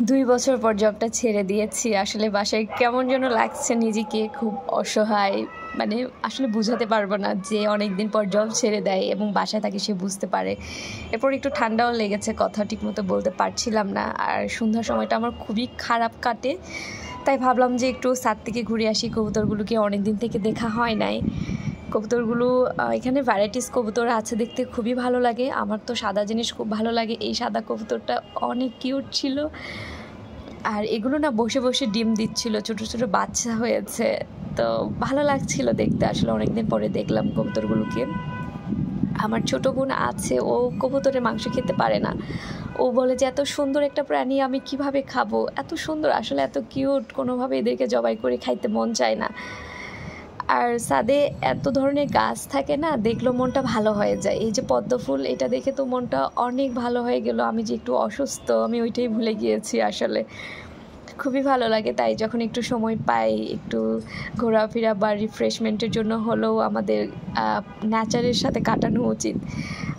2 বছর পর জবটা ছেড়ে দিয়েছি। আসলে বাসায় কেমন যেন লাগছে নিজেকে, খুব অসহায়। মানে আসলে বুঝাতে পারবো না যে অনেকদিন পর জব ছেড়ে দেয় এবং বাসায় থাকে সে বুঝতে পারে। এরপর একটু ঠান্ডাও লেগেছে, কথা ঠিকমতো বলতে পারছিলাম না। আর সন্ধ্যার সময়টা আমার খুবই খারাপ কাটে, তাই ভাবলাম যে একটু ছাদ থেকে ঘুরে আসি। কবুতরগুলোকে অনেকদিন থেকে দেখা হয় নাই। কবুতরগুলো এখানে ভ্যারাইটিস কবুতর আছে, দেখতে খুবই ভালো লাগে। আমার তো সাদা জিনিস খুব ভালো লাগে। এই সাদা কবুতরটা অনেক কিউট ছিল। আর এগুলো না বসে বসে ডিম দিচ্ছিল, ছোট ছোট বাচ্চা হয়েছে, তো ভালো লাগছিল দেখতে। আসলে অনেকদিন পরে দেখলাম কবুতরগুলোকে। আমার ছোট বোন আছে, ও কবুতরের মাংস খেতে পারে না। ও বলে যে এত সুন্দর একটা প্রাণী আমি কিভাবে খাবো, এত সুন্দর, আসলে এত কিউট, কোনোভাবে এদেরকে জবাই করে খাইতে মন চায় না। আর ছাদে এত ধরনের গাছ থাকে না, দেখলো মনটা ভালো হয়ে যায়। এই যে পদ্ম ফুল, এটা দেখে তো মনটা অনেক ভালো হয়ে গেল। আমি যে একটু অসুস্থ, আমি ওইটাই ভুলে গিয়েছি। আসলে খুবই ভালো লাগে। তাই যখন একটু সময় পাই, একটু ঘোরাফেরা বা রিফ্রেশমেন্টের জন্য হলেও আমাদের নেচারের সাথে কাটানো উচিত।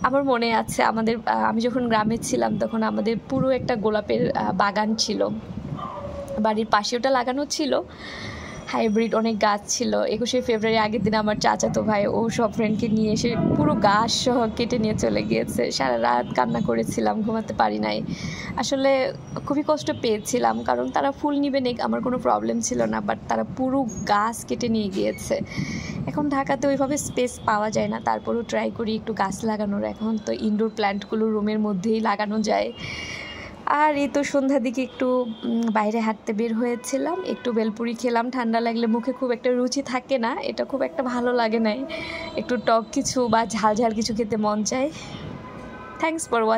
আমার মনে আছে আমি যখন গ্রামে ছিলাম তখন আমাদের পুরো একটা গোলাপের বাগান ছিল, বাড়ির পাশে ওটা লাগানো ছিল। হাইব্রিড অনেক গাছ ছিল। 21শে ফেব্রুয়ারি আগের দিন আমার চাচাতো ভাই ও সব ফ্রেন্ডকে নিয়ে এসে পুরো গাছ সহ কেটে নিয়ে চলে গিয়েছে। সারা রাত কান্না করেছিলাম, ঘুমাতে পারি নাই। আসলে খুবই কষ্ট পেয়েছিলাম, কারণ তারা ফুল নিবে না, আমার কোনো প্রবলেম ছিল না, বাট তারা পুরো গাছ কেটে নিয়ে গিয়েছে। এখন ঢাকাতে ওইভাবে স্পেস পাওয়া যায় না, তারপরেও ট্রাই করি একটু গাছ লাগানোর। এখন তো ইনডোর প্ল্যান্টগুলো রুমের মধ্যেই লাগানো যায়। আর এই তো সন্ধ্যার দিকে একটু বাইরে হাঁটতে বের হয়েছিলাম, একটু বেলপুরি খেলাম। ঠান্ডা লাগলে মুখে খুব একটা রুচি থাকে না, এটা খুব একটা ভালো লাগে নাই। একটু টক কিছু বা ঝাল ঝাল কিছু খেতে মন চায়। Thanks for watching.